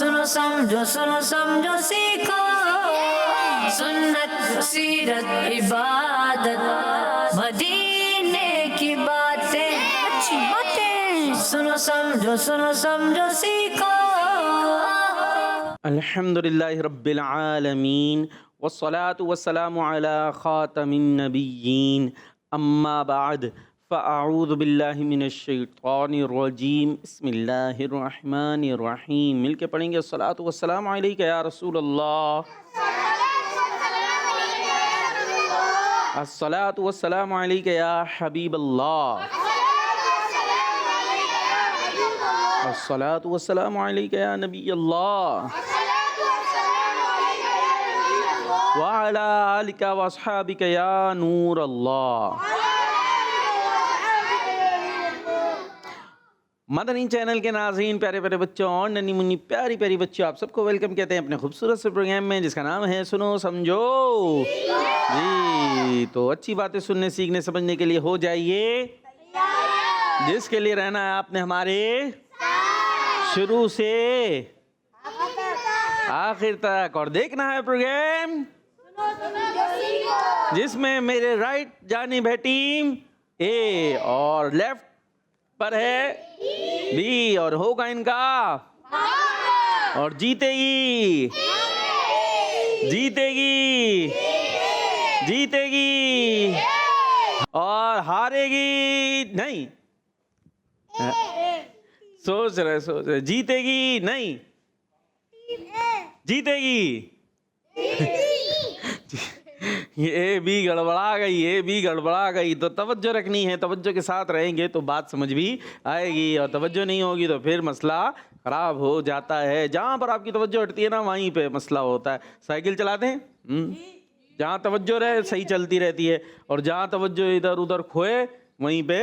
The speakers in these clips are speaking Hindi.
सुनो समझो सीखो सुन्नत सीरत इबादत मदीने की बातें अच्छी बातें सुनो समझो सीखो। अल्हम्दुलिल्लाहि रब्बिल आलमीन वस्सलातु वस्सलामु अला खातमिन नबिय्यीन अम्मा बाद फ़अऊज़ु बिल्लाहि मिनश शैतानिर रजीम बिस्मिल्लाहिर रहमानिर रहीम। मिलके पढ़ेंगे अस्सलातु वस्सलामु अलैका या रसूल अल्लाह, अस्सलातु वस्सलामु अलैका या हबीब अल्लाह, अस्सलातु वस्सलामु अलैका या नबी अल्लाह व अला आलिका व अस्हाबिका या नूर अल्लाह। मदनी चैनल के नाज़रीन, प्यारे प्यारे बच्चों और नन्ही मुन्नी प्यारी प्यारी बच्चों, आप सबको वेलकम कहते हैं अपने खूबसूरत से प्रोग्राम में जिसका नाम है सुनो समझो जी। तो अच्छी बातें सुनने सीखने समझने के लिए हो जाइए, जिसके लिए रहना है आपने हमारे शुरू से आखिर तक, और देखना है प्रोग्राम जिसमें मेरे राइट जानिब है टीम ए और लेफ्ट पर है बी, और होगा इनका और जीतेगी जीतेगी जीतेगी और हारेगी नहीं। सोच रहे जीतेगी नहीं जीतेगी। ये भी गड़बड़ा गई तो तवज्जो रखनी है, तवज्जो के साथ रहेंगे तो बात समझ भी आएगी, और तवज्जो नहीं होगी तो फिर मसला ख़राब हो जाता है। जहाँ पर आपकी तवज्जो हटती है ना, वहीं पे मसला होता है। साइकिल चलाते हैं, जहाँ तवज्जो रहे सही चलती रहती है, और जहाँ तवज्जो इधर उधर खोए वहीं पे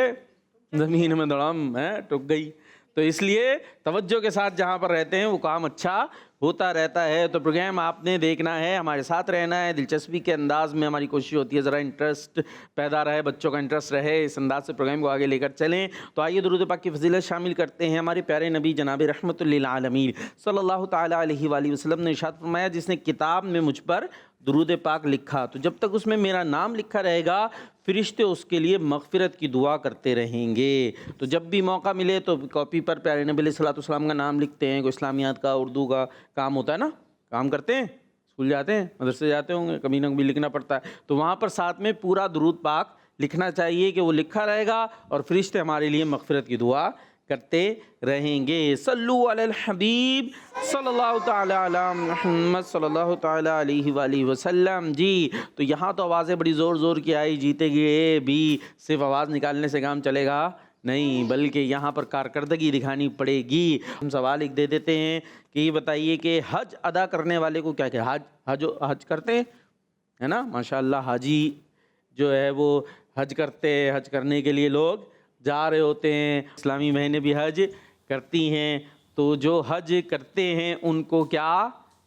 ज़मीन में धड़म है टूट गई। तो इसलिए तवज्जो के साथ जहाँ पर रहते हैं वो काम अच्छा होता रहता है। तो प्रोग्राम आपने देखना है, हमारे साथ रहना है, दिलचस्पी के अंदाज में हमारी कोशिश होती है ज़रा इंटरेस्ट पैदा रहे, बच्चों का इंटरेस्ट रहे, इस अंदाज से प्रोग्राम को आगे लेकर चलें। तो आइए दुरूद पाक की फजीलत शामिल करते हैं। हमारे प्यारे नबी जनाब रहमतुल लिल आलमीन सल्लल्लाहु ताला अलैहि वसल्लम ने इरशाद फरमाया, जिसने किताब में मुझ पर दुरूद पाक लिखा तो जब तक उसमें मेरा नाम लिखा रहेगा फ़रिश्ते उसके लिए मग़फ़िरत की दुआ करते रहेंगे। तो जब भी मौका मिले तो कॉपी पर प्यारे नबी अलैहिस्सलातु वस्सलाम का नाम लिखते हैं। कोई इस्लामियात का उर्दू का काम होता है ना, काम करते हैं, स्कूल जाते हैं, मदरसे जाते होंगे, कभी ना कभी लिखना पड़ता है, तो वहाँ पर साथ में पूरा दुरूद पाक लिखना चाहिए कि वो लिखा रहेगा और फ़रिश्ते हमारे लिए मग़फ़िरत की दुआ करते रहेंगे। सल्लु अलल हबीब सल्लल्लाहु ताला अला मुहम्मद सल्लल्लाहु ताला अलैहि वसल्लम जी। तो यहाँ तो आवाज़ें बड़ी ज़ोर ज़ोर की आई, जीतेगी ए बी, सिर्फ आवाज़ निकालने से काम चलेगा नहीं, बल्कि यहाँ पर कारकर्दगी दिखानी पड़ेगी। हम सवाल एक दे देते हैं कि ये बताइए कि हज अदा करने वाले को क्या क्या हज करते हैं, है ना, माशाअल्लाह हाजी जो है वो हज करते हैं। हज करने के लिए लोग जा रहे होते हैं, इस्लामी बहनें भी हज करती हैं। तो जो हज करते हैं उनको क्या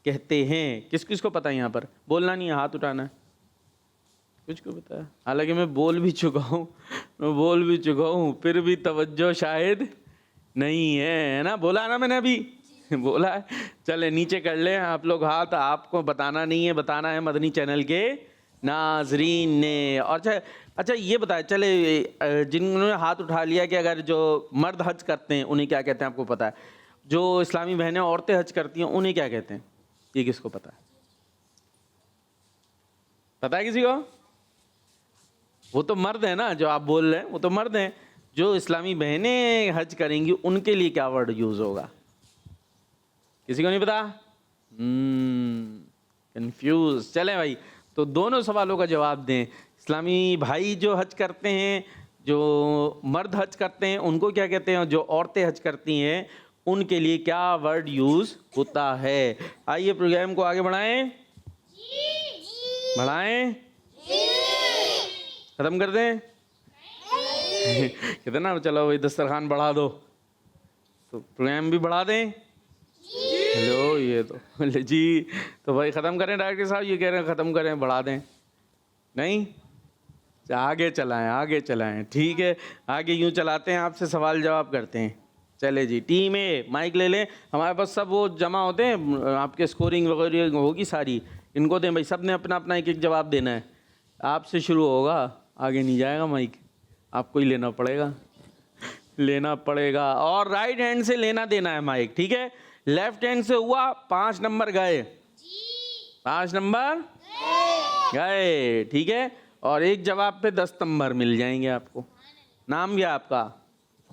कहते हैं? किस किस को पता है? यहाँ पर बोलना नहीं है, हाथ उठाना है। कुछ को पता है? हालांकि मैं बोल भी चुका हूँ फिर भी तवज्जो शायद नहीं है ना। बोला ना मैंने अभी बोला है। चले नीचे कर ले आप लोग हाथ, आपको बताना नहीं है, बताना है मदनी चैनल के नाजरीन ने। और अच्छा ये बताए चले, जिन्होंने हाथ उठा लिया कि अगर जो मर्द हज करते हैं उन्हें क्या कहते हैं आपको पता है? जो इस्लामी बहनें औरतें हज करती हैं उन्हें क्या कहते हैं? ये किसको पता है? पता है किसी को? वो तो मर्द है ना, जो आप बोल रहे हैं वो तो मर्द हैं। जो इस्लामी बहनें हज करेंगी उनके लिए क्या वर्ड यूज़ होगा? किसी को नहीं पता? कंफ्यूज। चलें भाई, तो दोनों सवालों का जवाब दें। इस्लामी भाई जो हज करते हैं, जो मर्द हज करते हैं उनको क्या कहते हैं, जो औरतें हज करती हैं उनके लिए क्या वर्ड यूज़ होता है? आइए प्रोग्राम को आगे बढ़ाएं। बढ़ाएं, ख़त्म कर दें कितना? चलो भाई दस्तरखान बढ़ा दो तो प्रोग्राम भी बढ़ा दें। हेलो, ये तो जी, तो भाई ख़त्म करें। डायरेक्टर साहब ये कह रहे हैं ख़त्म करें, बढ़ा दें नहीं? आगे चलाएं ठीक है, आगे यूँ चलाते हैं, आपसे सवाल जवाब करते हैं। चले जी, टीम ए माइक ले लें। हमारे पास सब वो जमा होते हैं, आपके स्कोरिंग वगैरह होगी सारी, इनको दें भाई। सब ने अपना अपना एक एक जवाब देना है। आपसे शुरू होगा, आगे नहीं जाएगा माइक, आपको ही लेना पड़ेगा, लेना पड़ेगा। और राइट हैंड से लेना देना है माइक, ठीक है। लेफ्ट हैंड से हुआ, 5 नंबर गए, 5 नंबर गए, ठीक है। और एक जवाब पे 10 नंबर मिल जाएंगे आपको। नाम क्या आपका?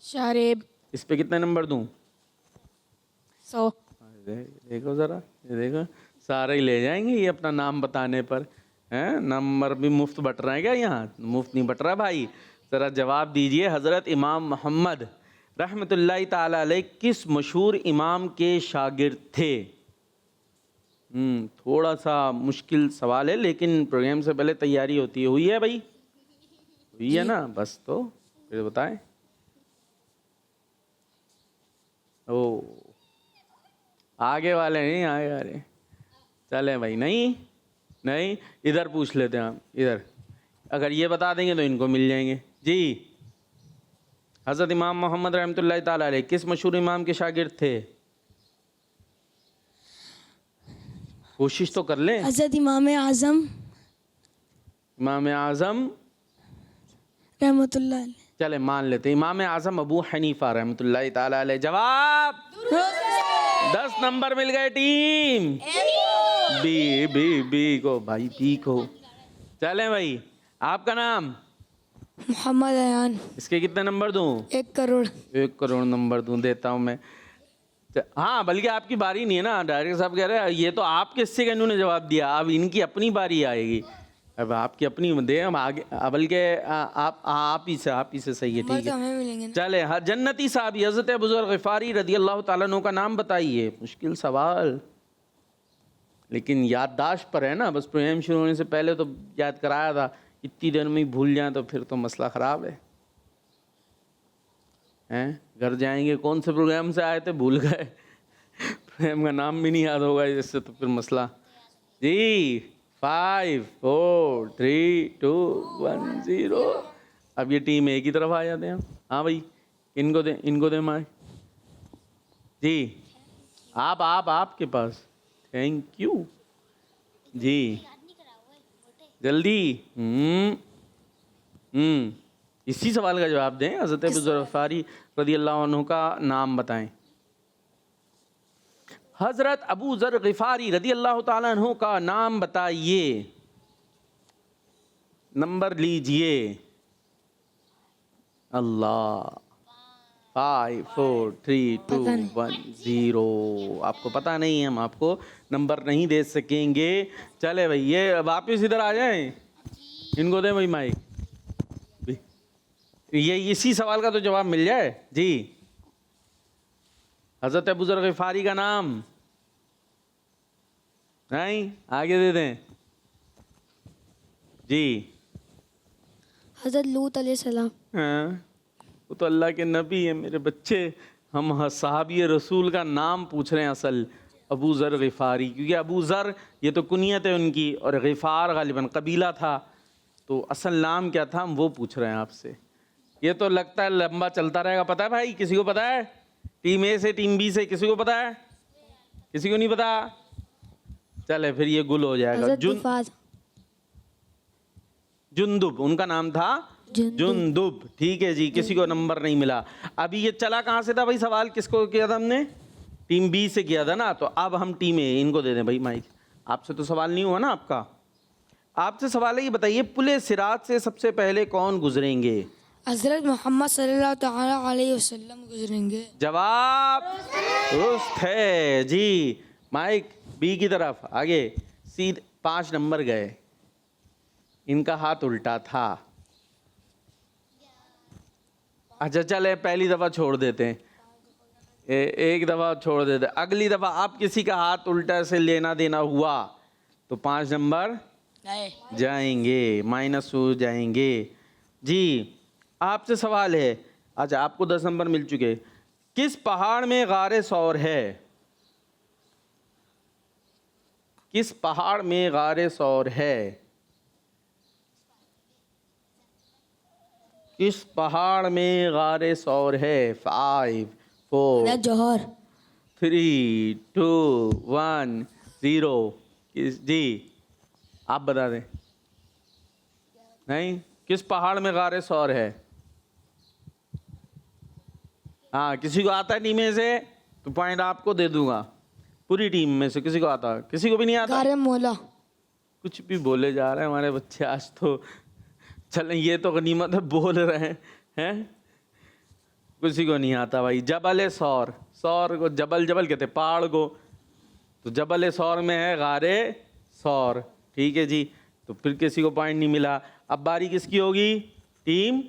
शारेब। इस पे कितने नंबर दूं? 100। देखो जरा, ये देखो, सारे ही ले जाएंगे ये अपना नाम बताने पर, हैं? नंबर भी मुफ्त बट रहे हैं क्या? यहाँ मुफ्त नहीं बट रहा भाई। जरा जवाब दीजिए। हज़रत इमाम मोहम्मद रहमतुल्लाहि ताला अलैह किस मशहूर इमाम के शागिर्द थे? थोड़ा सा मुश्किल सवाल है, लेकिन प्रोग्राम से पहले तैयारी होती है। हुई है भाई? हुई है ना? बस तो फिर बताएं। ओ, आगे वाले नहीं, आगे वाले चले भाई। नहीं नहीं, इधर पूछ लेते हैं हम, इधर। अगर ये बता देंगे तो इनको मिल जाएंगे जी। हज़रत इमाम मोहम्मद रहमतुल्लाहि ताला अलैह किस मशहूर इमाम के शागिर्द थे? कोशिश तो कर लें। हज़रत इमाम आज़म इमाम आज़म रहमतुल्लाह अलैह। चले मान लेते हैं, इमाम आज़म अबू हनीफा रहमतुल्लाहि ताला अलैह। जवाब 10 नंबर मिल गए टीम बी को भाई, बी को। चले भाई, आपका नाम? मोहम्मद अयान। इसके कितने नंबर दूं? 1 करोड़। 1 करोड़ नंबर दूं, देता हूं मैं। हाँ, बल्कि आपकी बारी नहीं है ना, डायरेक्टर साहब कह रहे हैं ये तो आपके हिस्से का इन्होंने जवाब दिया, अब इनकी अपनी बारी आएगी। अब आपकी अपनी दे, हम आगे, बल्कि आप ही से सही है, ठीक तो है। हमें मिलेंगे ना। चले, हाँ, जन्नती साहब हज़रत अबू ज़र ग़िफ़ारी रज़ी अल्लाह ताला अन्हु का नाम बताइए। मुश्किल सवाल, लेकिन याददाश्त पर है ना, बस प्रोग्राम शुरू होने से पहले तो याद कराया था, इतनी देर में ही भूल जाए तो फिर तो मसला ख़राब है। हैं, घर जाएंगे, कौन से प्रोग्राम से आए थे भूल गए, प्रोग्राम का नाम भी नहीं याद होगा, इससे तो फिर मसला जी। 5 4 3 2 1 0। अब ये टीम एक ही तरफ आ जाते हैं। हाँ भाई, इनको दे माए जी। आप आपके पास, थैंक यू जी, जल्दी। इसी सवाल का जवाब दें। हज़रत अबू ज़र ग़िफ़ारी रज़ियल्लाहु अन्हु का नाम बताएं। हज़रत अबू ज़र ग़िफ़ारी रज़ियल्लाहु ताला अन्हु का नाम बताइए। नंबर लीजिए। अल्लाह। 5 4 3 2 1 0। आपको पता नहीं है, हम आपको नंबर नहीं दे सकेंगे। चले भाई, ये वापिस इधर आ जाएं, इनको दें भाई माइक। ये इसी सवाल का तो जवाब मिल जाए जी। हज़रत अबू ज़र ग़िफ़ारी का नाम नहीं, आगे दे दें जी। हज़रत लूत अलैहिस्सलाम। हाँ, वो तो अल्लाह के नबी है मेरे बच्चे। हम सहाबी रसूल का नाम पूछ रहे हैं असल, अबू ज़र ग़िफ़ारी, क्योंकि अबू ज़र ये तो कुनियत है उनकी, और ग़िफ़ार गालिबन कबीला था, तो असल नाम क्या था हम वो पूछ रहे हैं आपसे। ये तो लगता है लंबा चलता रहेगा। पता है भाई, किसी को पता है? टीम ए से, टीम बी से किसी को पता है? किसी को नहीं पता? चले फिर ये गुल हो जाएगा। जुंदुब उनका नाम था, जुंदुब, ठीक है जी। किसी को नंबर नहीं मिला। अभी ये चला कहाँ से था भाई सवाल? किसको किया था हमने? टीम बी से किया था ना। तो अब हम टीम ए, इनको दे दें भाई माइक। आपसे तो सवाल नहीं हुआ ना आपका। आपसे सवाल है, ये बताइए पुले सिरात से सबसे पहले कौन गुजरेंगे? हज़रत मोहम्मद सल्लल्लाहु ताला अलैहि वसल्लम गुजरेंगे। जवाब दुरुस्त है जी। माइक बी की तरफ आगे, सीधे 5 नंबर गए। इनका हाथ उल्टा था। अच्छा चले, पहली दफ़ा छोड़ देते हैं, एक दफ़ा छोड़ देते। अगली दफ़ा आप किसी का हाथ उल्टा से लेना देना हुआ तो 5 नंबर जाएंगे, माइनस हो जाएंगे जी। आपसे सवाल है, अच्छा आपको 10 नंबर मिल चुके। किस पहाड़ में गारे सौर है? किस पहाड़ में गारे सौर है? किस पहाड़ में गारे सौर है? 5 4 जौहर 3 2 1 0। जी आप बता दें। नहीं, किस पहाड़ में गारे सौर है? हाँ, किसी को आता है टीम में से तो पॉइंट आपको दे दूंगा। पूरी टीम में से किसी को आता? किसी को भी नहीं आता? गारे मोला कुछ भी बोले जा रहे हैं हमारे बच्चे आज तो। चलें, ये तो गनीमत है बोल रहे हैं। किसी को नहीं आता भाई। जबल सौर, सौर को जबल जबल कहते हैं, पहाड़ को। तो जबल सौर में है गारे सौर। ठीक है जी, तो फिर किसी को पॉइंट नहीं मिला। अब बारी किसकी होगी? टीम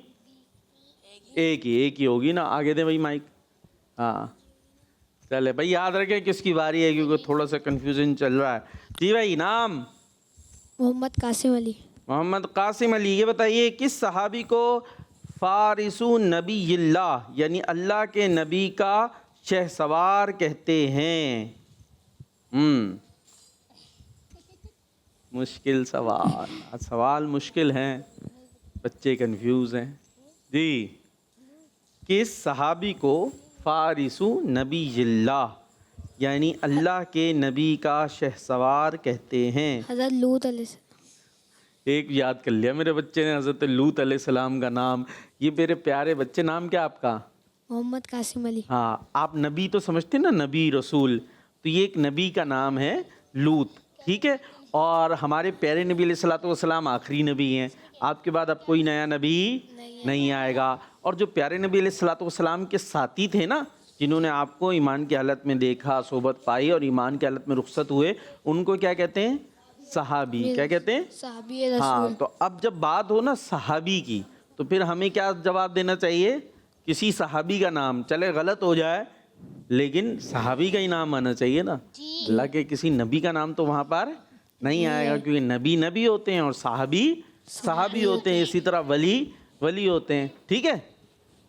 एक ही होगी ना। आगे दे भाई माइक। हाँ चले भाई, याद रखें किसकी बारी है, क्योंकि थोड़ा सा कंफ्यूजन चल रहा है। जी भाई, नाम? मोहम्मद कासिम अली मोहम्मद कासिम अली। ये बताइए किस सहाबी को फारिसु नबीय्यिल्लाह यानी अल्लाह के नबी का शहसवार कहते हैं? मुश्किल सवाल, आज सवाल मुश्किल हैं, बच्चे कंफ्यूज हैं। जी, किस सहाबी को फारिसु नबीय्यिल्लाह यानी अल्लाह के नबी का शहसवार कहते हैं? हज़रत लूत अलैहिस्सलाम। एक याद कर लिया मेरे बच्चे ने, हज़रत लूत अलैहिस्सलाम का नाम। ये मेरे प्यारे बच्चे, नाम क्या आपका? मोहम्मद कासिम अली। हाँ, आप नबी तो समझते ना, नबी रसूल, तो ये एक नबी का नाम है लूत। ठीक है, और हमारे प्यारे नबी अलैहिस्सलाम आखिरी नबी हैं। आपके बाद अब कोई नया नबी नहीं आएगा। और जो प्यारे नबी अलैहिस्सलाम के साथी थे ना, जिन्होंने आपको ईमान की हालत में देखा, सोबत पाई और ईमान की हालत में रुखसत हुए, उनको क्या कहते हैं? सहाबी। क्या कहते हैं? सहाबी रसूल। हाँ, तो अब जब बात हो ना सहाबी की, तो फिर हमें क्या जवाब देना चाहिए? किसी सहाबी का नाम, चले गलत हो जाए लेकिन सहाबी का ही नाम आना चाहिए ना। अल्लाह के किसी नबी का नाम तो वहाँ पर नहीं आएगा, क्योंकि नबी नबी होते हैं और सहाबी सहाबी होते हैं। इसी तरह वली वली होते हैं। ठीक है,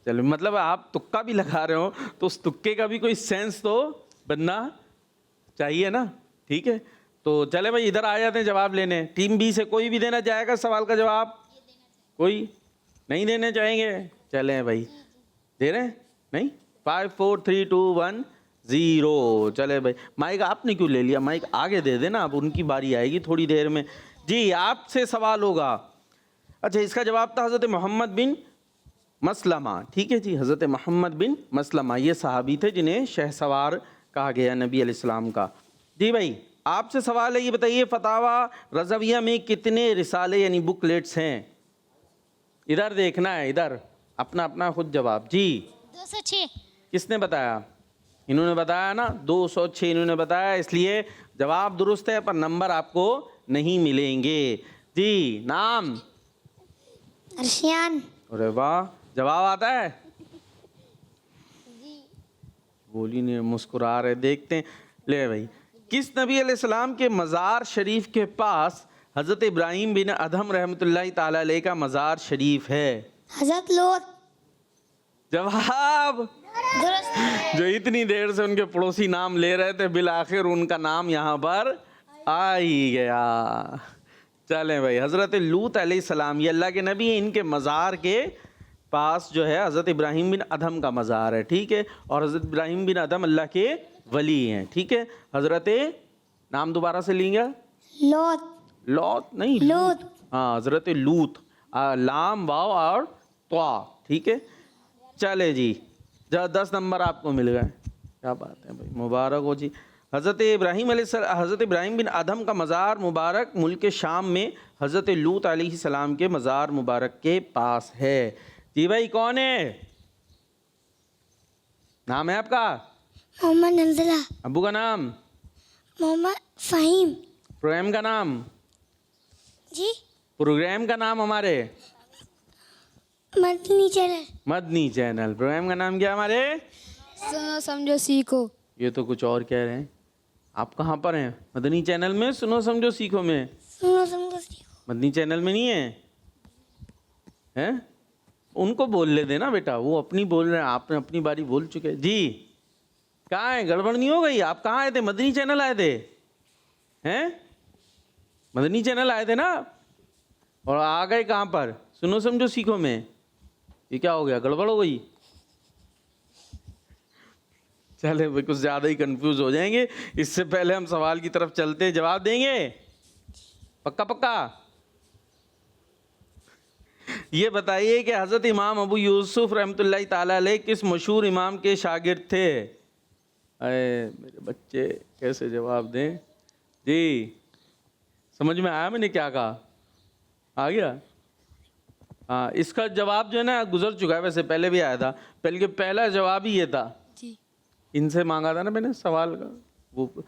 चलो, मतलब आप तुक्का भी लगा रहे हो तो उस तुक्के का भी कोई सेंस तो बनना चाहिए ना। ठीक है, तो चले भाई, इधर आ जाते हैं जवाब लेने। टीम बी से कोई भी देना चाहेगा सवाल का जवाब? कोई नहीं देने चाहेंगे? चलें भाई, दे रहे हैं? नहीं? 5 4 3 2 1 0। चले भाई, माइक आपने क्यों ले लिया? माइक आगे दे देना, अब उनकी बारी आएगी थोड़ी देर में। जी, आपसे सवाल होगा। अच्छा, इसका जवाब था हज़रत मोहम्मद बिन मसलमा। ठीक है जी, हज़रत मोहम्मद बिन मसलमा ये सहाबी थे जिन्हें शहसवार कहा गया नबी अलैहिस्सलाम का। जी भाई, आपसे सवाल है, ये बताइए फतावा रज़विया में कितने रिसाले यानी बुकलेट्स हैं? इधर देखना है, इधर अपना अपना खुद जवाब। जी 206। किसने बताया? इन्होंने बताया ना, 206 इन्होंने बताया, इसलिए जवाब दुरुस्त है पर नंबर आपको नहीं मिलेंगे। जी, नाम? अर्शियान। अरे वाह, जवाब आता है? बोल ही नहीं, मुस्कुरा रहे। देखते हैं, ले भाई, किस नबी अलैहिस्सलाम के मज़ार शरीफ के पास हज़रत इब्राहीम बिन अदहम रहमतुल्लाहि ताला अलैह का मज़ार शरीफ है? हज़रत लूत। जवाब दुरुस्त। जो इतनी देर से उनके पड़ोसी नाम ले रहे थे, बिल आखिर उनका नाम यहाँ पर आ ही गया। चलें भाई, हज़रत लूत अलैहिस्सलाम ये अल्लाह के नबी हैं, इनके मज़ार के पास जो है हज़रत इब्राहीम बिन अदहम का मज़ार है। ठीक है, और हज़रत इब्राहीम बिन अदहम अल्लाह के वली हैं। ठीक है, हज़रत नाम दोबारा से लेंगे? लूत। लौत नहीं, लूत। हाँ, हज़रत लूत, लाम वाव और त्वा। ठीक है, चले जी, 10 नंबर आपको मिल गए। क्या बात है भाई, मुबारक हो जी। हज़रत इब्राहीम बिन अदहम का मज़ार मुबारक मुल्क शाम में हज़रत लूत अलैहिस्सलाम के मज़ार मुबारक के पास है। जी भाई, कौन है? नाम है आपका? मोहम्मद नंजला। अब्बू का नाम? मोहम्मद फ़हीम। प्रोग्राम का नाम? जी, प्रोग्राम का नाम हमारे Madani channel. Madani channel. Program का नाम क्या हमारे? सुनो समझो सीखो। ये तो कुछ और कह रहे हैं। आप कहाँ पर हैं? मदनी चैनल में सुनो समझो सीखो में? सुनो समझो सीखो। मदनी चैनल में नहीं है? हैं? उनको बोल ले देना बेटा, वो अपनी बोल रहे हैं, आपने अपनी बारी बोल चुके। जी, कहाँ है? गड़बड़ नहीं हो गई? आप कहाँ आए थे? मदनी चैनल आए थे? हैं? मदनी चैनल आए थे ना, और आ गए कहाँ पर? सुनो समझो सीखो में। ये क्या हो गया? गड़बड़ हो गई? चले भाई, कुछ ज़्यादा ही कंफ्यूज हो जाएंगे। इससे पहले हम सवाल की तरफ चलते हैं, जवाब देंगे पक्का पक्का? ये बताइए कि हज़रत इमाम अबू यूसुफ रहमतुल्लाहि ताला अलैह किस मशहूर इमाम के शागिर्द थे? अरे मेरे बच्चे कैसे जवाब दें जी? समझ में आया मैंने क्या कहा? आ गया? हाँ, इसका जवाब जो है ना गुजर चुका है, वैसे पहले भी आया था। बल्कि पहला जवाब ही ये था, जी। इनसे मांगा था ना मैंने सवाल का, वो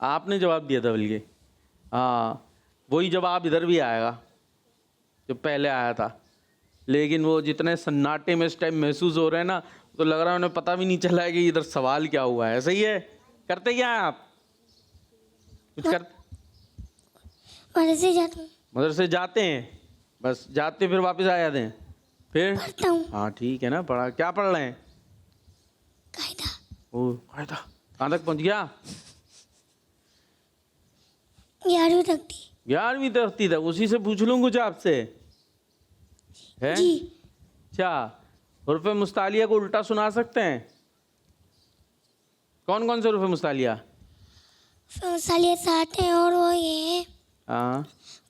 आपने जवाब दिया था बल्कि। हाँ, वही जवाब इधर भी आएगा जो पहले आया था। लेकिन वो जितने सन्नाटे में इस टाइम महसूस हो रहे हैं ना, तो लग रहा है उन्हें पता भी नहीं चला है कि इधर सवाल क्या हुआ है। सही है? करते क्या हैं आप? कुछ कर मदरसे जाता हूँ, मदरसे जाते हैं? बस जाते फिर वापस आ जाते हैं? फिर पढ़ता हूँ, हाँ ठीक है ना, पढ़ा क्या पढ़ रहे हैं? कायदा। ओ कायदा, कहाँ तक पहुँच गया? 11वीं तक थी। 11वीं तक? उसी से पूछ लूँ कुछ आपसे है? जी। अच्छा, हुर्फ़े मुस्तालिया को उल्टा सुना सकते हैं? कौन कौन से हुर्फ़े मुस्तालिया? सालियत साथ हैं और वो ये है हाँ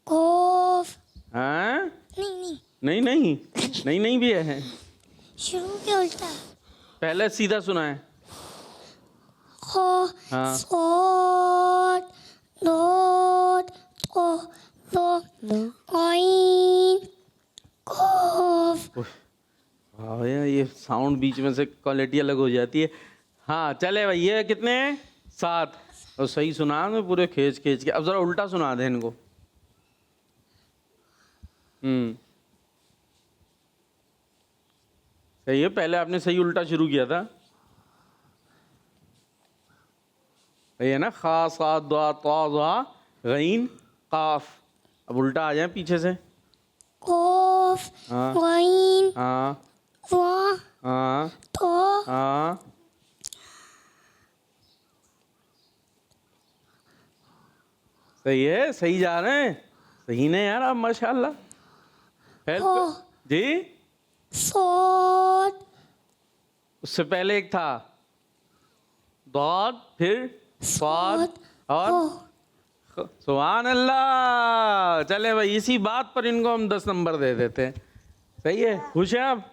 कोफ। हाँ, नहीं, नहीं नहीं नहीं नहीं भी है। शुरू के उल्टा। पहले सीधा सुना है। खो, हाँ। सोट, दोट, तो, दो, कोइन, कोफ। वाह यार, ये साउंड बीच में से क्वालिटी अलग हो जाती है। हाँ चले भाई, ये कितने हैं? 7। और सही सुना मैं पूरे खींच खींच के। अब जरा उल्टा सुना दे इनको। सही है, पहले आपने सही उल्टा शुरू किया था। सही है ना? खा सा दा ता ज़ा गईन काफ। अब उल्टा आ जाए पीछे से। कोफ, हाँ कोइन, हाँ वा, हाँ तो, हाँ। सही है, सही जा रहे हैं। सही ने यार आप, माशाल्लाह। हेल्प जी। सोट, उससे पहले एक था दौद, फिर स्वाद और सुभान अल्लाह। चले भाई, इसी बात पर इनको हम 10 नंबर दे देते हैं। सही है? खुश हैं आप?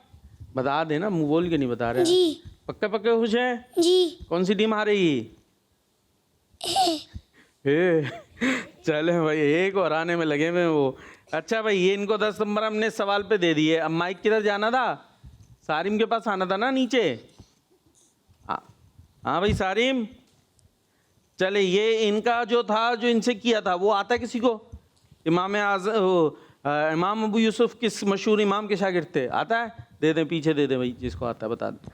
बता देना, मुंह बोल के नहीं बता रहे। जी पक्के पक्के खुश हैं? जी। कौन सी टीम हारेगी? चले भाई, एक और आने में लगे हुए वो। अच्छा भाई, ये इनको 10 नंबर हमने सवाल पे दे दिए। अब माइक किधर जाना था? सारिम के पास आना था ना नीचे। हाँ भाई सारिम, चले ये इनका जो था, जो इनसे किया था, वो आता है किसी को? इमाम अबू यूसुफ किस मशहूर इमाम के शागिर्द थे? आता है? दे दें, पीछे दे दें भाई, जिसको आता है बता दें।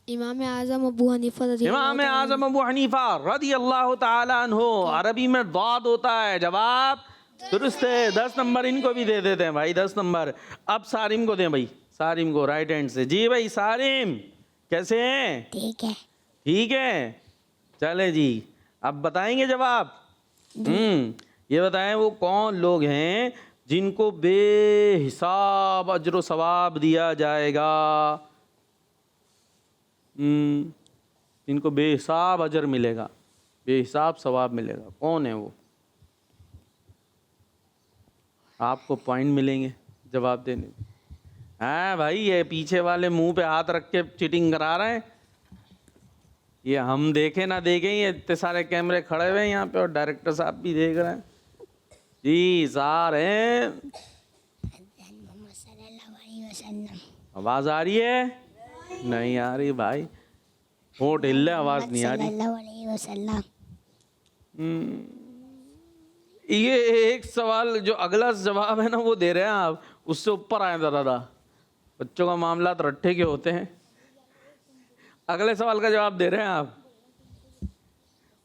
इमाम आज़म अबू हनीफा इमाम आज़म अबू हनीफा रदी अल्लाह ताला अन्हो। अरबी में दाद होता है। जवाब दुरुस्त है। 10 नंबर इनको भी दे देते हैं भाई, 10 नंबर। अब सारिम को दें भाई, सारिम को राइट हैंड से। जी भाई सारिम, कैसे हैं? ठीक है। ठीक है, चले जी, अब बताएंगे जवाब। ये बताएं, वो कौन लोग हैं जिनको बेहिसाब अजर सवाब दिया जाएगा? जिनको बेहिसाब अजर मिलेगा, बेहिसाब सवाब मिलेगा। कौन है वो? आपको पॉइंट मिलेंगे जवाब देने में। हाँ भाई, ये पीछे वाले मुंह पे हाथ रख के चीटिंग करा रहे हैं। ये हम देखें ना देखें, ये इतने सारे कैमरे खड़े हुए हैं यहाँ पे और डायरेक्टर साहब भी देख रहे हैं। जी सारे आवाज आ रही है? नहीं आ रही भाई, होठ हिल रहे, आवाज नहीं आ रही। ये एक सवाल जो अगला जवाब है ना वो दे रहे हैं आप, उससे ऊपर आए दादा। बच्चों का मामला तो रट्ठे के होते हैं। अगले सवाल का जवाब दे रहे हैं आप,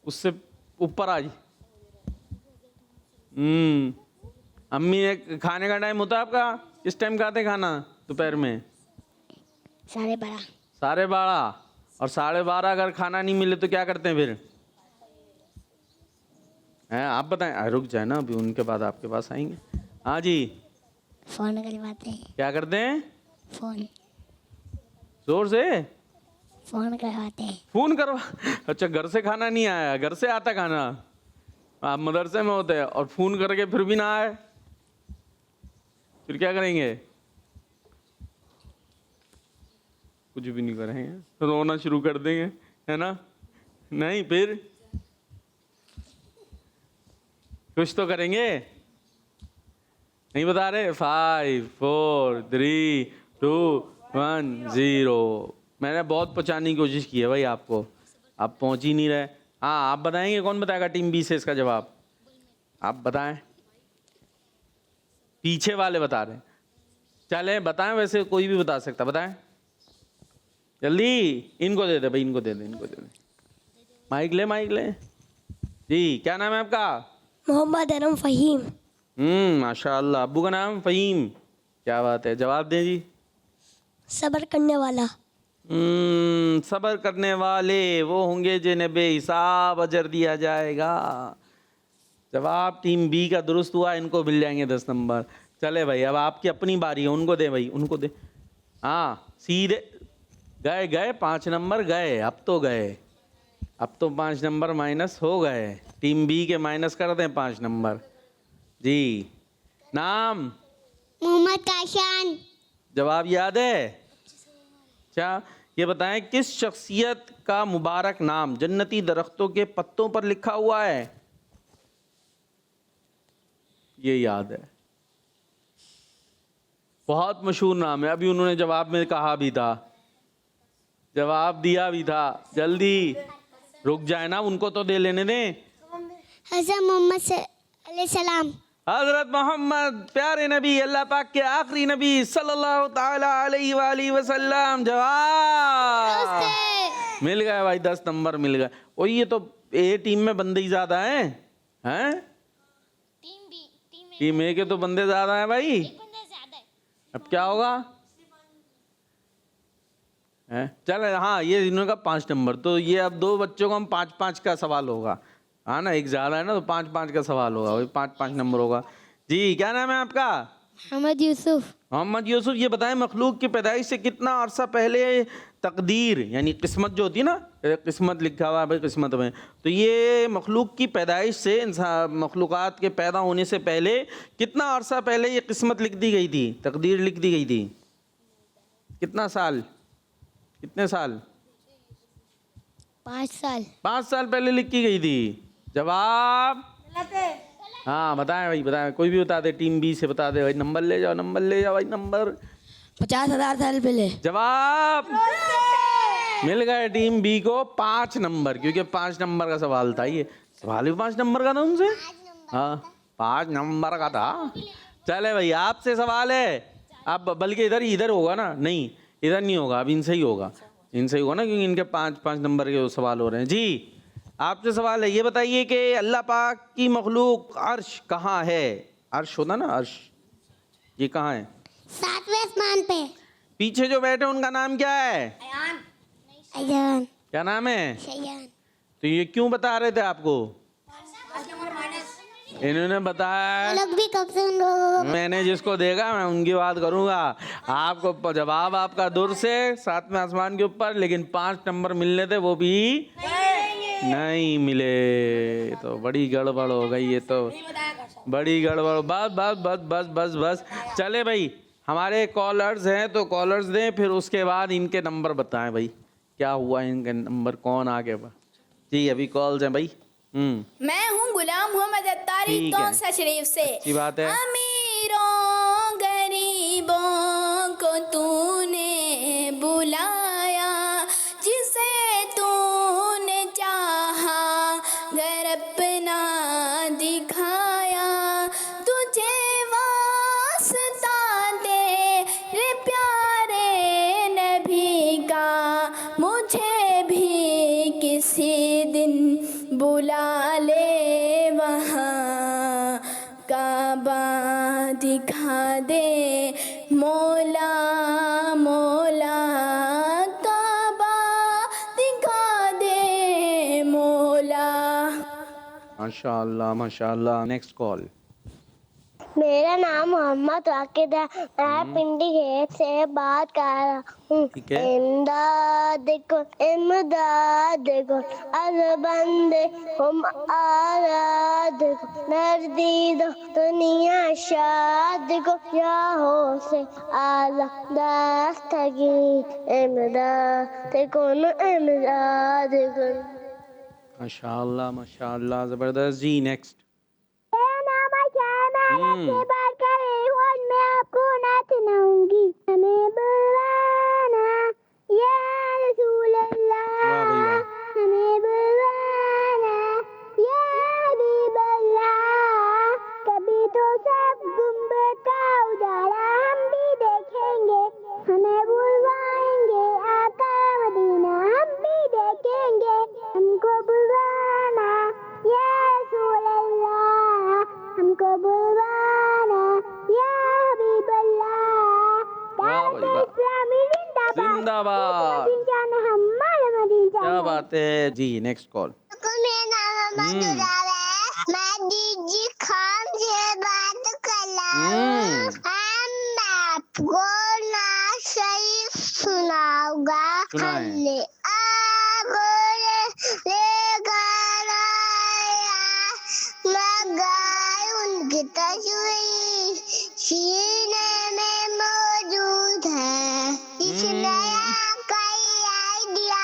उससे ऊपर आ जी। अम्मी ने खाने का टाइम होता है आपका? किस टाइम खाते खाना दोपहर में? 12:30। 12:30। और 12:30 अगर खाना नहीं मिले तो क्या करते हैं फिर? हैं आप बताएं। रुक जाए ना, अभी उनके बाद आपके पास आएंगे। हाँ जी, फोन करवाते हैं। क्या करते हैं? फोन। जोर से फोन करवाते हैं। फोन करवा, अच्छा घर से खाना नहीं आया, घर से आता खाना, आप मदरसे में होते हैं और फोन करके फिर भी ना आए, फिर क्या करेंगे? कुछ भी नहीं करेंगे, रोना शुरू कर देंगे, है ना? नहीं, फिर कुछ तो करेंगे, नहीं बता रहे? 5 4 3 2 1 0। मैंने बहुत पहुंचाने की कोशिश की है भाई आपको, आप पहुंच ही नहीं रहे। हाँ, आप बताएंगे, कौन बताएगा टीम बी से इसका जवाब? आप बताएं, पीछे वाले बता रहे हैं। चले बताएं, वैसे कोई भी बता सकता, बताएं जल्दी। इनको दे दे भाई, इनको दे दे, इनको दे दे, माइक ले, माइक ले जी। क्या नाम है आपका? मोहम्मद अरम फ़हीम। माशाअल्लाह। अब्बू का नाम फ़हीम, क्या बात है। जवाब दें जी। सब्र करने वाला। सब्र करने वाले वो होंगे जिन्हें बेहिसाब अजर दिया जाएगा। जवाब टीम बी का दुरुस्त हुआ, इनको मिल जाएंगे 10 नंबर। चले भाई, अब आपकी अपनी बारी है, उनको दे भाई, उनको दे। हाँ, सीधे गए गए 5 नंबर गए, अब तो गए, अब तो 5 नंबर माइनस हो गए। टीम बी के माइनस कर दें 5 नंबर जी। नाम? मोहम्मद काशान। जवाब याद है? अच्छा, ये बताएं किस शख्सियत का मुबारक नाम जन्नती दरख्तों के पत्तों पर लिखा हुआ है? ये याद है, बहुत मशहूर नाम है। अभी उन्होंने जवाब में कहा भी था, जवाब दिया भी था। जल्दी रुक जाए ना, उनको तो दे लेने दें। हज़रत मोहम्मद सलाम। हजरत मोहम्मद प्यारे नबी, अल्लाह पाक के आखिरी नबी सल्लल्लाहु ताला अलैहि वसल्लम। जवाब मिल गया भाई, 10 नंबर मिल गए। और ये तो ए टीम में बंदे ही ज्यादा हैं, हैं? टीम ए के तो बंदे ज्यादा हैं भाई। अब क्या होगा? चल, हाँ, ये इन्होंने का 5 नंबर, तो ये अब 2 बच्चों को हम 5-5 का सवाल होगा, हाँ ना, एक ज्यादा है ना, तो 5-5 का सवाल होगा, वही 5-5 नंबर होगा जी। क्या नाम है आपका? मोहम्मद यूसुफ। मोहम्मद यूसुफ। ये बताएं मखलूक की पैदाइश से कितना अरसा पहले तकदीर यानी किस्मत जो होती है ना, किस्मत लिखा हुआ है भाई किस्मत में, तो ये मखलूक की पैदाइश से, मखलूक़ात के पैदा होने से पहले कितना अरसा पहले ये किस्मत लिख दी गई थी, तकदीर लिख दी गई थी? कितना साल, कितने साल? 5 साल। 5 साल पहले लिखी गई थी। जवाब? हाँ बताएं भाई, बताएं, कोई भी बता दे, टीम बी से बता दे भाई। नंबर ले जाओ, नंबर ले जाओ भाई, नंबर। 50,000 साल पहले। जवाब मिल गए टीम बी को 5 नंबर, क्योंकि 5 नंबर का सवाल था। ये सवाल भी 5 नंबर का था उनसे, हाँ 5 नंबर का था। चले भाई, आपसे सवाल है आप, बल्कि इधर होगा ना, नहीं इधर नहीं होगा, अब इनसे ही होगा, इनसे ही होगा ना, क्योंकि इनके 5-5 नंबर के सवाल हो रहे हैं जी। आपसे सवाल है, ये बताइए कि अल्लाह पाक की मखलूक अर्श कहाँ है? अर्श होता ना, अर्श, ये कहाँ है? 7वें आसमान पे। पीछे जो बैठे उनका नाम क्या है? अयान। क्या नाम है? शयान। तो ये क्यों बता रहे थे आपको? इन्होंने बताया, लोग भी कब से उन लोगों को। मैंने जिसको देखा मैं उनकी बात करूंगा। आपको जवाब आपका दूर से 7वें आसमान के ऊपर, लेकिन 5 नंबर मिलने थे, वो भी नहीं मिले, तो बड़ी गड़बड़ हो गई, ये तो बड़ी गड़बड़। बस बस बस बस बस बस। चले भाई, हमारे कॉलर्स हैं तो कॉलर्स दें, फिर उसके बाद इनके नंबर बताएं भाई, क्या हुआ इनके नंबर, कौन आगे जी। अभी कॉल्स हैं भाई। मैं हूँ गुलाम मोहम्मद अत्तारी ठीक है, तौसा शरीफ से। अच्छी बात है। अमीरों गरीबों को तूने बुलाया, जिसे तूने चाहा घर अपना दिखाया, तुझे वास्ता तेरे प्यारे नबी का, मुझे भी किसी दिन बुला ले वहाँ, काबा दिखा दे मौला, मौला काबा दिखा दे मौला। माशाअल्लाह माशाअल्लाह। Next call. मेरा नाम मोहम्मद वाकिद है। मैं पिंडी गेट से बात कर रहा हूँ। ठीक है। इमदाद को अल बंदे हम आराध को नजदीद दुनिया शाद को याहो से आला दस्तगी इमदाद को माशाल्लाह जबरदस्त जी। नेक्स्ट। बात कर रही हूँ और मैं आपको नाच सुनाऊंगी। हमें बुलाना या रसूल अल्लाह, वाह भाई वाह। हमें बुलाना या हबीब अल्लाह। कभी तो सब गुंबद का उजाला हम भी देखेंगे। हमें बुलवाएंगे आका मदीना हम भी देखेंगे। हमको बुलवाना या रसूल अल्लाह, हमको बुलवाना या हबीब अल्लाह। वाह भाई वाह। इस्लामी जिंदाबाद। मदीना हमारा मदीना। क्या बात है जी। Next call. मेरा नाम मोहम्मद उराव है। मैं डीजी खान से बात कर रहा हूँ। मैं आपको नाच शरीफ सुनाऊंगा। सुनाएं। हमने आगोरे ले गाना लगाए उनकी तस्वीर सीने में मौजूद है। इसमें कई आइडिया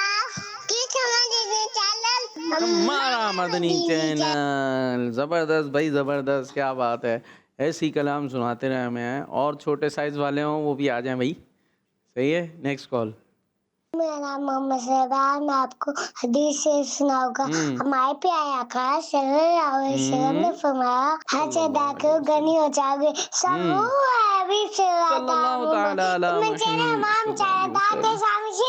की समझ चैनल हमारा मदनी चैनल। जबरदस्त भाई जबरदस्त। क्या बात है। ऐसी कलाम सुनाते रहे हमें। और छोटे साइज वाले हों वो भी आ जाएं भाई। सही है। Next call. मेरा नाम मोहम्मद शहबाज। मैं आपको हदीस से सुनाऊंगा। हमारे प्यारे आका सल्लल्लाहु अलैहि वसल्लम ने फरमाया, हज अदा करो गनी हो जाओगे।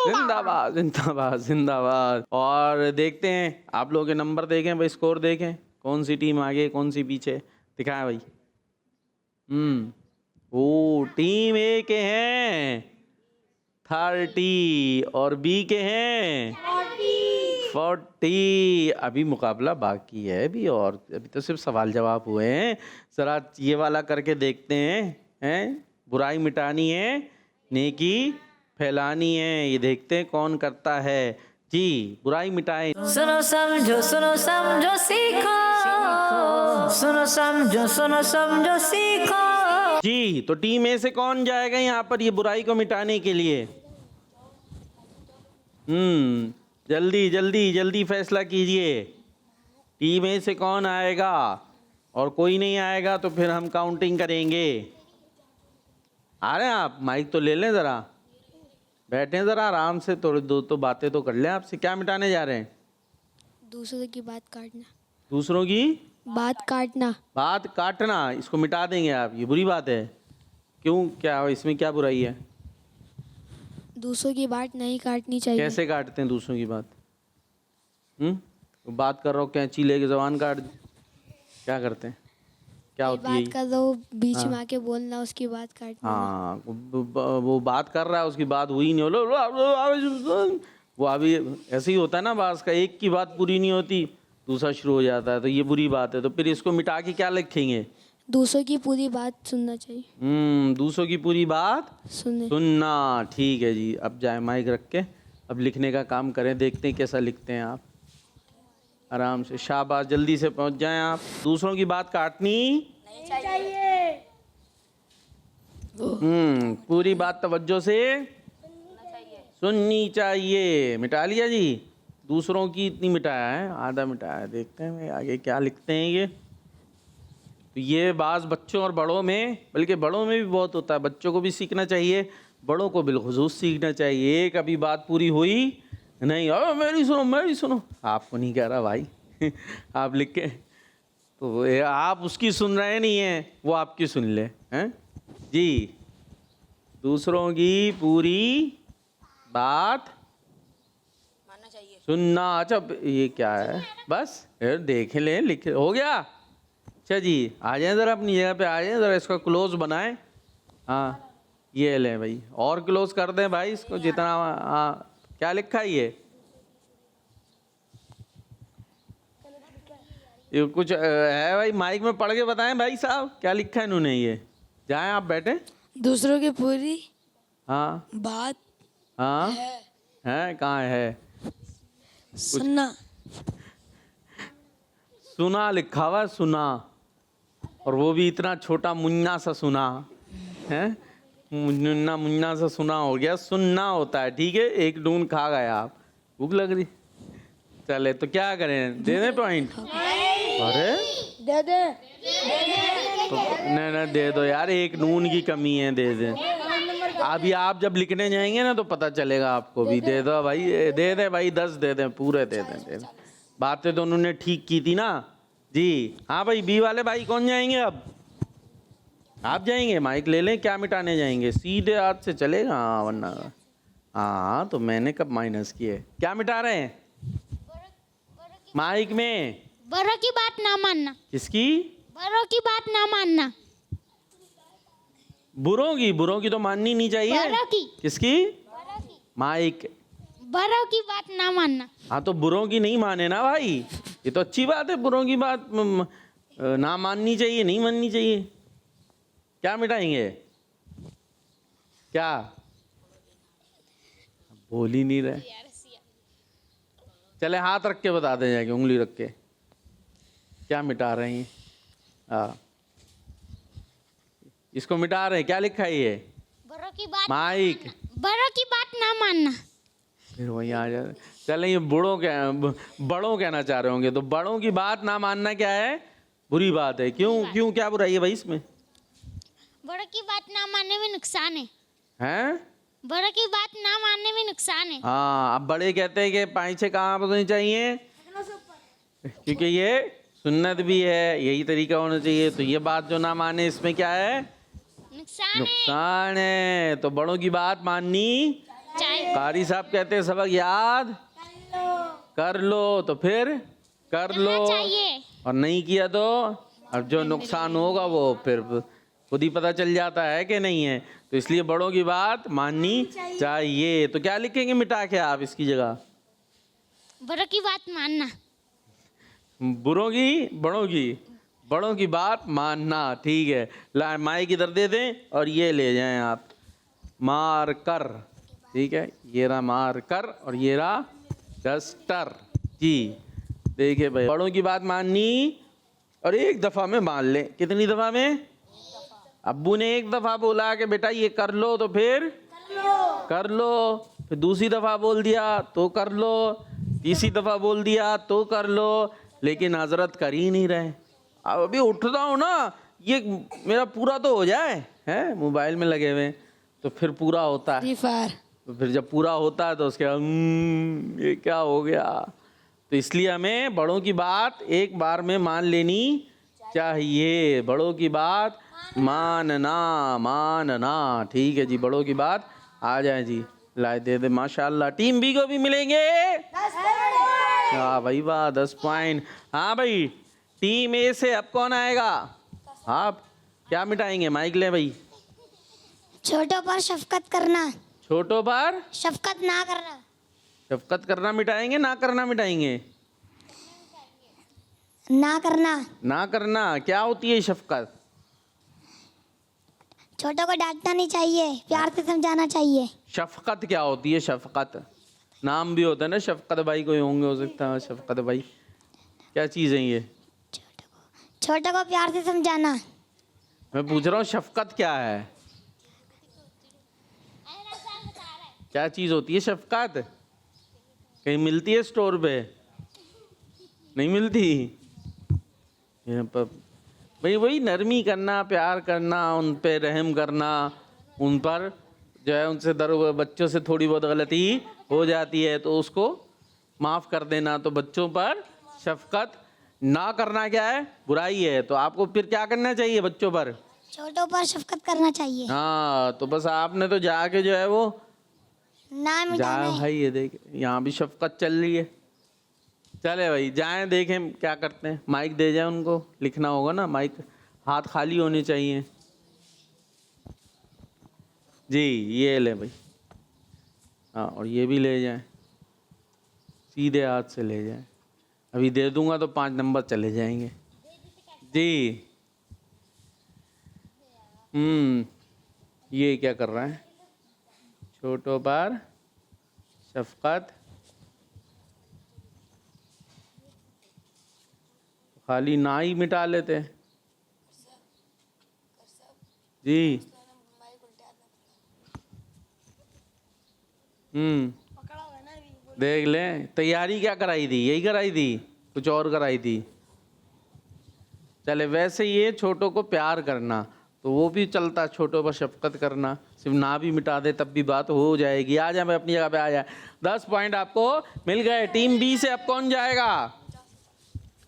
जिंदाबाद जिंदाबाद जिंदाबाद। और देखते हैं आप लोग के नंबर देखें भाई, स्कोर देखें कौन सी टीम आगे कौन सी पीछे दिखाएं भाई। ओ टीम ए के हैं 30 और बी के हैं 40। अभी मुकाबला बाकी है अभी, और अभी तो सिर्फ सवाल जवाब हुए हैं। जरा ये वाला करके देखते हैं बुराई मिटानी है नेकी फैलानी है। ये देखते हैं कौन करता है जी। बुराई मिटाएं। सुनो समझो सीखो, सुनो समझो सीखो। जी तो टीम ए से कौन जाएगा यहाँ पर ये बुराई को मिटाने के लिए? जल्दी जल्दी जल्दी फैसला कीजिए। टीम ए से कौन आएगा? और कोई नहीं आएगा तो फिर हम काउंटिंग करेंगे। आ रहे हैं आप? माइक तो ले लें ज़रा, बैठें ज़रा आराम से, थोड़ी दो तो बातें तो कर लें आपसे। क्या मिटाने जा रहे हैं? दूसरों की बात काटना। दूसरों की बात काटना। बात काटना, इसको मिटा देंगे आप? ये बुरी बात है। क्यों, क्या इसमें क्या बुराई है? दूसरों की बात नहीं काटनी चाहिए। कैसे काटते हैं दूसरों की बात? बात कर रहा हूँ कैंची लेके जबान काट, क्या करते हैं? क्या होती है? बात कर रहा हूँ बीच में आके बोलना, उसकी बात काटना। हाँ वो बात कर रहा है उसकी बात हुई नहीं, वो अभी ऐसे ही होता है ना, बास का एक की बात पूरी नहीं होती दूसरा शुरू हो जाता है, तो ये बुरी बात है। तो फिर इसको मिटा के क्या लिखेंगे? दूसरों की पूरी बात सुनना चाहिए। दूसरों की पूरी बात सुनना। ठीक है जी। अब जाए माइक रख के, अब लिखने का काम करें, देखते हैं कैसा लिखते हैं आप। आराम से, शाबाश, जल्दी से पहुंच जाएं आप। दूसरों की बात काटनी नहीं चाहिए। पूरी बात तवज्जो से सुननी चाहिए। मिटा लिया जी। दूसरों की इतनी मिटाया है, आधा मिटाया है। देखते हैं आगे क्या लिखते हैं ये। तो ये बाज़ बच्चों और बड़ों में, बल्कि बड़ों में भी बहुत होता है, बच्चों को भी सीखना चाहिए, बड़ों को बिलखुसूस सीखना चाहिए। एक अभी बात पूरी हुई नहीं, मेरी सुनो, आपको नहीं कह रहा भाई आप लिख के, तो आप उसकी सुन रहे नहीं हैं, वो आपकी सुन ले हैं जी। दूसरों की पूरी बात मानना चाहिए, सुनना। अच्छा ये क्या है? बस देख लें, लिख हो गया। अच्छा जी, आ जाएं ज़रा अपनी जगह पे, आ जाएं ज़रा, इसका क्लोज बनाएं। हाँ ये लें भाई, और क्लोज कर दें भाई इसको जितना। हाँ क्या लिखा है ये? ये कुछ है भाई, माइक में पढ़ के बताएं भाई साहब, क्या लिखा है इन्होंने ये। जाएं आप बैठे। दूसरों की पूरी हाँ बात हाँ है, कहाँ है? सुनना। सुना लिखा हुआ है, सुना, और वो भी इतना छोटा मुन्ना सा सुना है, मुन्ना मुन्ना सा सुना हो गया, सुनना होता है। ठीक है, एक नून खा गए आप, भूख लग रही। चले तो क्या करें, दे दें पॉइंट? अरे दे दे। तो नहीं दे दो यार, एक नून की कमी है, दे दें। अभी आप जब लिखने जाएंगे ना तो पता चलेगा आपको भी। दे दो भाई, दे दे भाई, 10 दे दें, पूरे दे दें, दे दें। बातें तो उन्होंने ठीक की थी ना जी। हाँ भाई, बी वाले भाई कौन जाएंगे अब? आप जाएंगे? माइक ले लें, क्या मिटाने जाएंगे? सीधे हाथ से चलेगा। हाँ वरना, हाँ तो मैंने कब माइनस किए? क्या मिटा रहे हैं माइक में? बड़ों की बात ना मानना। किसकी? बड़ों की बात ना मानना। बुरों की तो माननी नहीं चाहिए। बड़ों की। किसकी? माइक। बड़ों की बात ना मानना। हाँ तो बुरों की नहीं माने ना भाई, ये तो अच्छी बात है। बुरों की बात ना माननी चाहिए, नहीं माननी चाहिए। क्या मिटाएंगे? क्या बोल ही नहीं रहे? चले हाथ रख के बता दें जाके, उंगली रख के, क्या मिटा रहे हैं? हाँ इसको मिटा रहे हैं। क्या लिखा है ये? बड़ों की बात। माइक। बड़ों की बात ना मानना। फिर वही आ जाए। चले ये बड़ों कहना चाह रहे होंगे, तो बड़ों की बात ना मानना क्या है? बुरी बात है। क्यों क्या बुराई है भाई इसमें? बड़ों की बात ना मानने में नुकसान है। हैं? बड़ों की बात ना मानने में नुकसान है। हाँ, अब बड़े कहते हैं कि पाँचे कहाँ होनी चाहिए, क्योंकि ये सुन्नत भी है, यही तरीका होना चाहिए। तो ये बात जो ना माने, इसमें क्या है? नुकसान है। तो बड़ों की बात माननी चाहिए। कारी साहब कहते हैं सबक याद कर लो, तो फिर कर लो, चाहिए। और नहीं किया तो अब जो नुकसान होगा वो फिर खुद ही पता चल जाता है कि नहीं है। तो इसलिए बड़ों की बात माननी चाहिए। तो क्या लिखेंगे मिटा के आप इसकी जगह? बड़ों की बात मानना। बड़ों की बात मानना। ठीक है, ला माइक इधर दे दें और ये ले जाएं आप, मार कर। ठीक है, ये रहा मार कर और ये रहा डस्टर जी। देखिए भाई, बड़ों की बात माननी और एक दफा में मान ले। कितनी दफा में? अब्बू ने एक दफा बोला कि बेटा ये कर लो, तो फिर कर लो। फिर दूसरी दफा बोल दिया तो कर लो, तीसरी दफा बोल दिया तो कर लो, लेकिन हजरत कर ही नहीं रहे। अब अभी उठता हूँ ना, ये मेरा पूरा तो हो जाए, है मोबाइल में लगे हुए, तो फिर पूरा होता है। Free fire. तो फिर जब पूरा होता है तो उसके बाद ये क्या हो गया। तो इसलिए हमें बड़ों की बात एक बार में मान लेनी चाहिए। बड़ों की बात मानना। ठीक है जी, बड़ों की बात आ जाए जी। लाए दे दे, माशाल्लाह। टीम बी को भी मिलेंगे। हाँ भाई वाह, 10 पॉइंट। हाँ भाई, टीम ए से अब कौन आएगा? आप क्या मिटाएंगे? माइक ले भाई। छोटों पर शफकत करना। छोटों पर शफकत ना करना। शफकत करना मिटाएंगे, ना करना मिटाएंगे? ना करना। ना करना। क्या होती है शफकत? छोटों को डांटना नहीं चाहिए, प्यार से समझाना चाहिए। शफकत क्या होती है? शफकत नाम भी होता है ना, शफकत भाई कोई होंगे, हो सकता है शफकत भाई। क्या चीज़ है ये? छोटों को प्यार से समझाना। मैं पूछ रहा हूँ शफकत क्या है? क्या चीज़ होती है शफकत? कहीं मिलती है स्टोर पे? नहीं मिलती। यहाँ पर भाई वही नरमी करना, प्यार करना, उन पे रहम करना, उन पर जो है उनसे बच्चों से थोड़ी बहुत गलती हो जाती है तो उसको माफ़ कर देना। तो बच्चों पर शफकत ना करना क्या है? बुराई है। तो आपको फिर क्या करना चाहिए बच्चों पर? छोटों पर शफकत करना चाहिए। हाँ, तो बस आपने तो जाके जो है वो ना जा मिटाना है। भाई, ये देख यहाँ भी शफकत चल रही है। चले भाई जाएं, देखें क्या करते हैं। माइक दे जाए उनको, लिखना होगा ना, माइक हाथ खाली होने चाहिए जी। ये ले भाई, हाँ, और ये भी ले जाएं, सीधे हाथ से ले जाएं। अभी दे दूंगा तो 5 नंबर चले जाएंगे जी। ये क्या कर रहा है? छोटों पर शफकत, खाली ना ही मिटा लेते जी। देख ले, तैयारी क्या कराई थी? यही कराई थी, कुछ और कराई थी? चले, वैसे ये छोटों को प्यार करना तो वो भी चलता, छोटों पर शफकत करना, सिर्फ ना भी मिटा दे तब भी बात हो जाएगी। आ जाए, मैं अपनी जगह पे आ जाए। 10 पॉइंट आपको मिल गए। टीम बी से अब कौन जाएगा?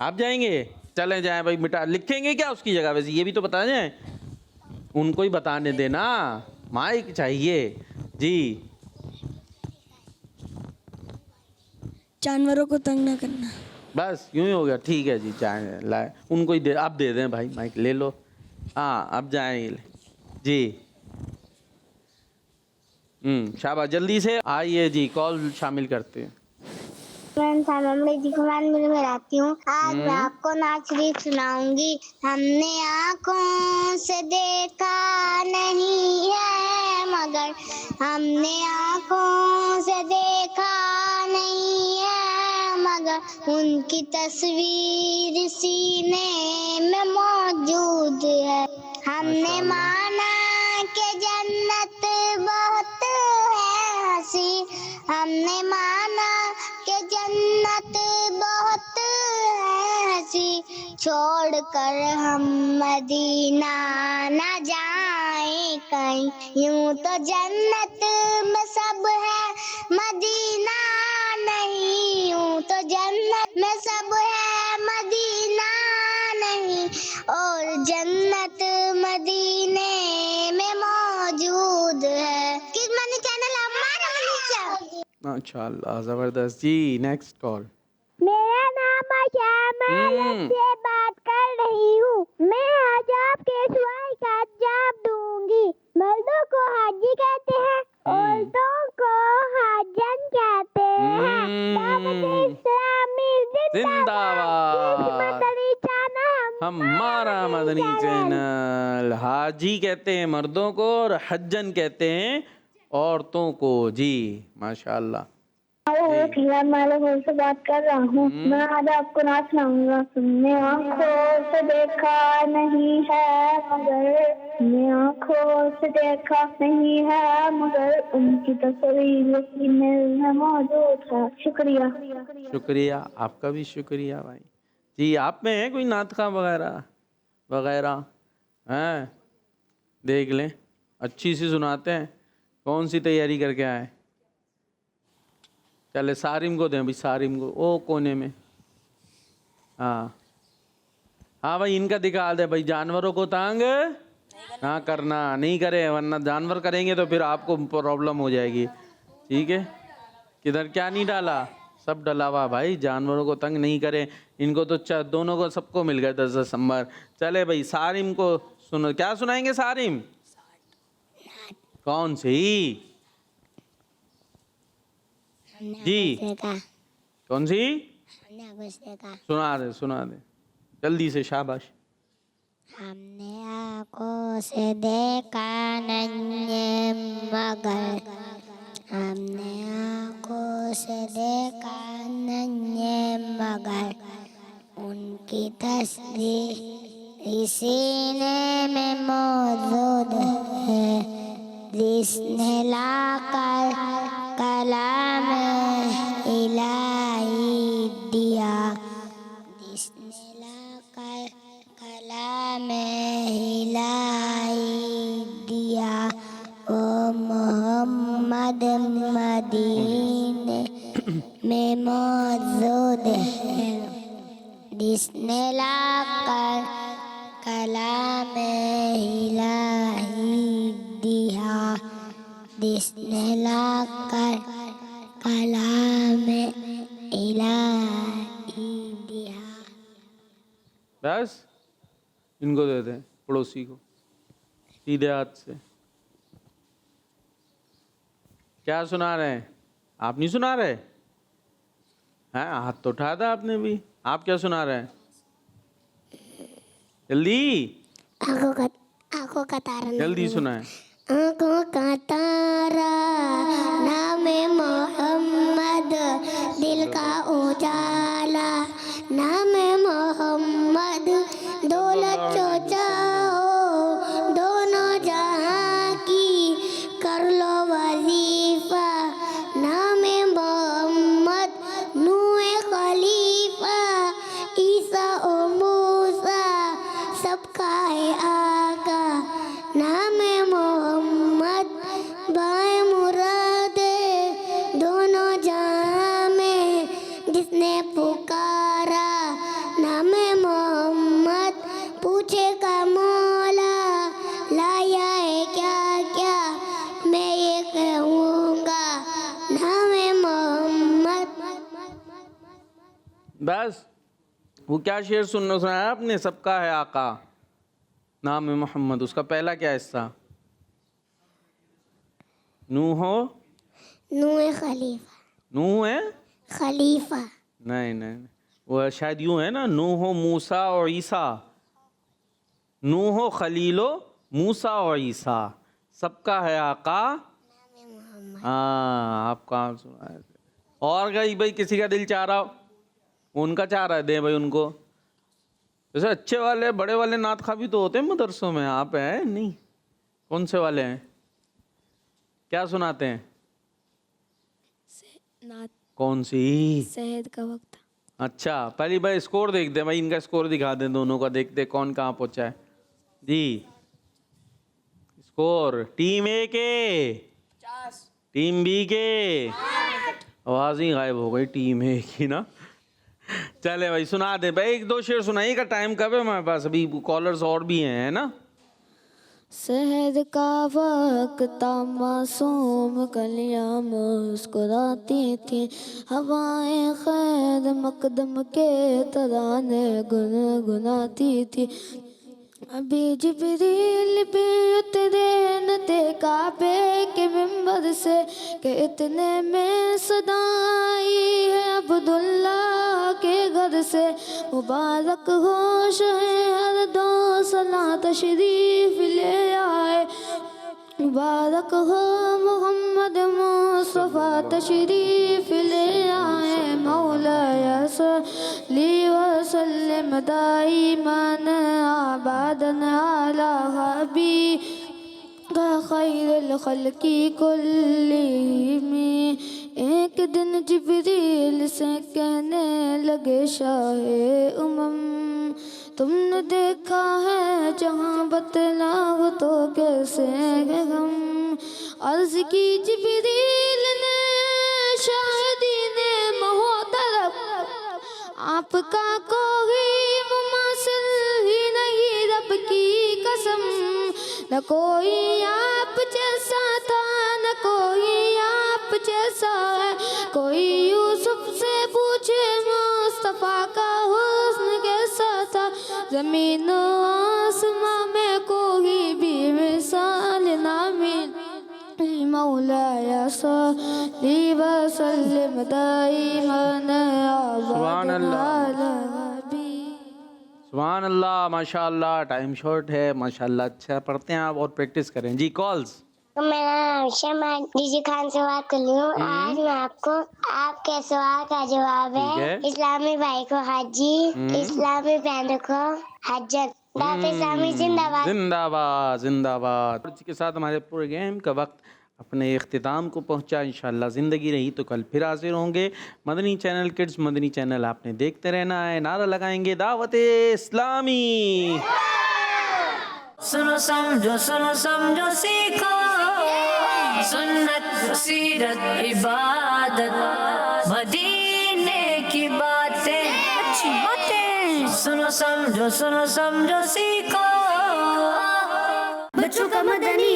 आप जाएंगे? चले जाएं भाई। मिटा लिखेंगे क्या उसकी जगह? वैसे ये भी तो बता जाए, उनको ही बताने देना। माइक चाहिए जी। जानवरों को तंग ना करना। बस यूं ही हो गया। ठीक है जी, चाहे लाए उनको ही दे, आप दे दें भाई, माइक ले लो। हाँ, अब जाएंगे जी। शाबाश, जल्दी से आइए जी, कॉल शामिल करते हैं। मैं जी कुमार में रहती हूँ। आज मैं आपको नाच शरीफ सुनाऊंगी। हमने आँखों से देखा नहीं है मगर, हमने आँखों से देखा नहीं है मगर, उनकी तस्वीर सीने में मौजूद है। हमने माना कि जन्नत बहुत है हंसी, हमने माना कि जन्नत बहुत है हंसी, छोड़कर हम मदीना न जाए कहीं। यूं तो जन्नत में सब है, मदीना नहीं। यूं तो जन्नत में सब है, मदीना नहीं। और जन्नत मदीने में मौजूद है। किस मनी चैनल हमारा मनीषा। माशाअल्लाह, जबरदस्त जी। Next call. मेरा नाम श्यामल से बात कर रही हूँ। मैं आज आपके सवाल का जवाब दूंगी। मर्दों को हाजी कहते हैं, औरतों को हाजन कहते हैं। दावत इस्लामी जिंदाबाद। मदनी चैनल हमारा मदनी चैनल। हाजी कहते हैं मर्दों को और हज्जन कहते हैं औरतों को जी। माशाअल्लाह। मैं से बात कर रहा हूँ। मैं आज आपको नाच सुनाऊंगा। हमने आँखों से देखा नहीं है मगर, हमने आँखों से देखा नहीं है मगर, उनकी तस्वीर सीने में मौजूद है। शुक्रिया। शुक्रिया, आपका भी शुक्रिया भाई जी। आप में है कोई नात खां वगैरह वगैरह? हैं, देख लें, अच्छी सी सुनाते हैं। कौन सी तैयारी करके आए? चले, सारिम को दें भाई, सारिम को, ओ कोने में। हाँ हाँ भाई, इनका दिखा दे भाई। जानवरों को तंग ना करना, नहीं करे, वरना जानवर करेंगे तो फिर आपको प्रॉब्लम हो जाएगी। ठीक है, किधर क्या नहीं डाला? सब डला हुआ भाई। जानवरों को तंग नहीं करें। इनको तो दोनों को, सबको मिल गए 10 नंबर। चले भाई, सारिम को सुनो। क्या सुनाएंगे सारिम? कौन सी जी? कौन सी? सुना दे, सुना दे जल्दी से, शाबाश। हमने आँखों से देखा नहीं मगर, हमने आँखों से देखा नहीं मगर, उनकी तस्वीर सीने में मौजूद है। जिसने लाकर कलाम इलाही दिया, जिसने लाकर कलाम इलाही दिया, वो मोहम्मद मदीने में मौजूद है। जिसने लाकर कलाम इलाही दिया, जिसने लाकर कलाम इलाही दिया। बस इनको दे दें, पड़ोसी को, सीधे हाथ से। क्या सुना रहे हैं? आप नहीं सुना रहे हैं? हाथ तो उठाया था आपने भी। आप क्या सुना रहे हैं? जल्दी आंखों का तारा जल्दी सुनाए। आंखों का तारा नाम मोहम्मद, दिल का उजाला नाम मोहम्मद, दौलत जो चाहो दोनों जहां की कर लो वजीफा नाम मोहम्मद, नूहे खलीफा ईसा ओ मूसा सबका है आका नाम मोहम्मद, बाएं मुरादे दोनों जहां में जिसने पुकारा नाम मोहम्मद, पूछे का मौला लाया है क्या क्या मैं ये कहूँगा नाम मोहम्मद। बस वो क्या शेर सुनाया आपने? सबका है आका नाम है मोहम्मद, उसका पहला क्या हिस्सा? नूहो नूहे खलीफा, नूह है? खलीफा नहीं नहीं, वो शायद यूं है ना, नूहो मूसा और ईसा, नूहो खलीलो मूसा और ईसा, सबका है आका। हाँ, आप कहाँ सुना है? और भाई किसी का दिल चाह रहा हो, उनका चाह रहा है दे भाई उनको। जैसे अच्छे वाले बड़े वाले नात खा भी तो होते हैं मदरसों में, आप हैं नहीं? कौन से वाले हैं? क्या सुनाते हैं? नात कौन सी? शहद का वक्त। अच्छा, पहली बार स्कोर देखते हैं भाई, इनका स्कोर दिखा दें दोनों का, देखते कौन कहाँ पहुंचा है जी। स्कोर टीम ए के, टीम बी के, आवाज ही गायब हो गई टीम ए की ना। चले भाई सुना दे भाई, एक दो शेर सुनाइए का टाइम कब है हमारे पास? अभी कॉलर्स और भी हैं, है ना? शहद का वक्त मासूम कलियां मुस्कुराती थी, हवाएं खैर मकदम के तराने गुनगुनाती थी। अभी जिब्रील भी उतरे न थे काबे के मिंबर से कि इतने में सदाई है अब्दुल्ला के घर से। मुबारक हो शहर दो सला तशरीफ ले आए, मुबारक हो मोहम्मद मुस्तफ़ा तशरीफ ले आए। मौलाया सल्ली व सल्लिम दाइमन अबदन अला हबीबिका खैरुल खल्क़ि कुल्लिहिम। एक दिन जिब्रील से कहने लगे शाहे उमम, तुमने देखा है जहाँ बतलाओ तो कैसे है गम। अर्ज़ की जिब्रील ने शायदी ने मोहतरम, आपका कोई मुमासिल ही नहीं रब की कसम। न कोई आप जैसा था न कोई आप जैसा है, कोई यूसुफ से पूछे मुस्तफ़ा का हुस्न कैसा था। ज़मीन आसमां में कोई भी मिसाल ना मिली। मौलाया सल्ली व सल्लिम दाइमन अबदन अला हबीब। सुभान अल्लाह, माशाअल्लाह। टाइम शॉर्ट है, माशाअल्लाह। अच्छा पढ़ते हैं आप और प्रैक्टिस करें जी। कॉल्स मेरा नाम शमा डीजी खान से बात कर रही हूँ। आज मैं आपको आपके सवाल का जवाब है। इस्लामी भाई को हाजी, इस्लामी बहनों को हजत। इस्लामी जिंदाबाद जिंदाबाद जिंदाबाद। इसी के साथ हमारे पूरे गेम का वक्त अपने इख्तिताम को पहुंचा। इंशाल्लाह ज़िंदगी रही तो कल फिर हाजिर होंगे। Madani channel kids, Madani channel आपने देखते रहना है। नारा लगाएंगे दावते इस्लामी। सुनो समझो सीखो, सुन्नत सीरत इबादत, मदीने की बातें अच्छी बातें। सुनो समझो सीखो, बच्चों का मदनी